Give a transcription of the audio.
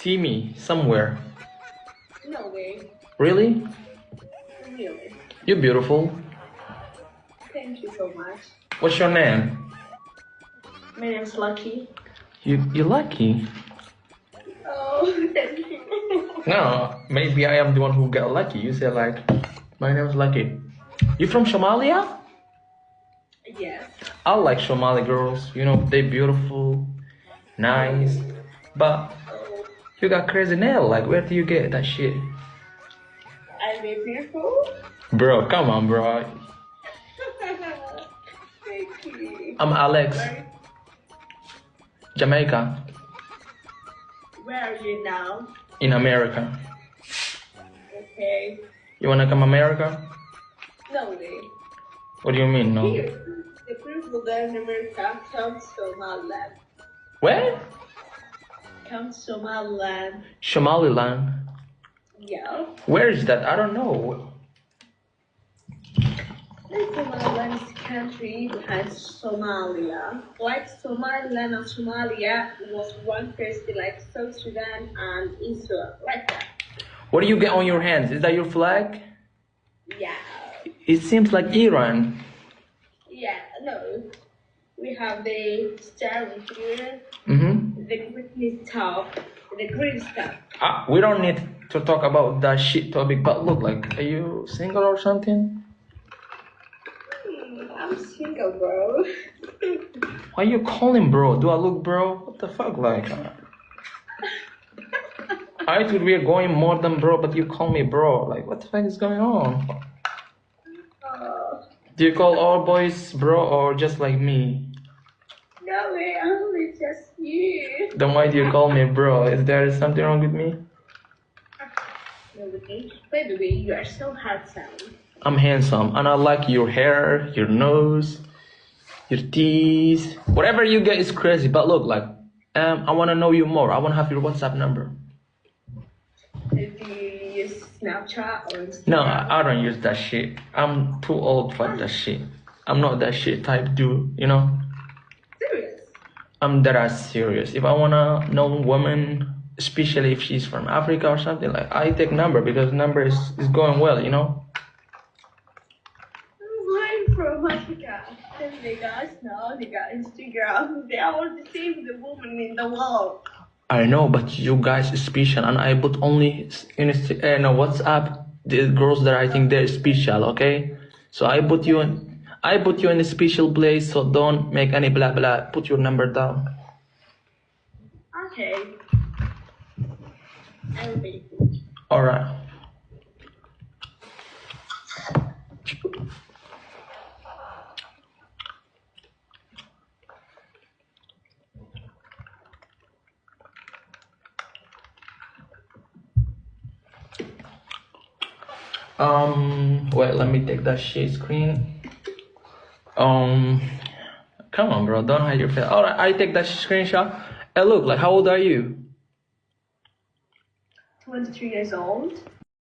see me somewhere. No way. Really? Really. You're beautiful. Thank you so much. What's your name? My name's Lucky. You're lucky. Oh, thank you. No, maybe I am the one who got lucky. You said like, my name is Lucky. You from Somalia? Yes. I like Somali girls. You know, they beautiful, nice. But Oh, you got crazy nail. Like, where do you get that shit? I'm very beautiful. Bro, come on, bro. Thank you. I'm Alex, Where, Jamaica, where are you now? in America. Okay. You wanna come America? No way. What do you mean, no? Here, the people there in America come to Somaliland. Where? Come to Somaliland. Somaliland. Yeah. Where is that? I don't know. Somaliland is a country behind Somalia. Like Somaliland and Somalia was one country like South Sudan and Israel. Like that. What do you get on your hands? Is that your flag? Yeah. It seems like Iran. Yeah, no. We have the steering here, Mm-hmm. the green top, the green stuff. We don't need to talk about that shit topic, but look, like, are you single or something? I'm single, bro. Why you calling bro? Do I look bro? What the fuck, like? I thought we are going more than bro, but you call me bro. Like, what the fuck is going on? Do you call all boys bro or just like me? No way, only just you. Then why do you call me bro? Is there something wrong with me? No way. By the way, you are so handsome. I'm handsome and I like your hair, your nose, your teeth. Whatever you get is crazy, but look, like, I want to know you more. I want to have your WhatsApp number. Do you use Snapchat or Instagram? No, I don't use that shit. I'm too old for that shit. I'm not that shit type dude, you know? Serious? I'm that ass serious. If I wanna know woman, especially if she's from Africa or something, like, I take number because number is going well, you know? I'm from Africa. They got Snap, they got Instagram. They are all the same, the woman in the world. I know, but you guys is special, and I put only in WhatsApp the girls that I think they're special. Okay, so I put you in a special place. So don't make any blah blah. Put your number down. Okay. I will be. All right. Wait, let me take that share screen. Come on, bro, don't hide your face. All right, I take that screenshot. Hey, look, like, how old are you? 23 years old.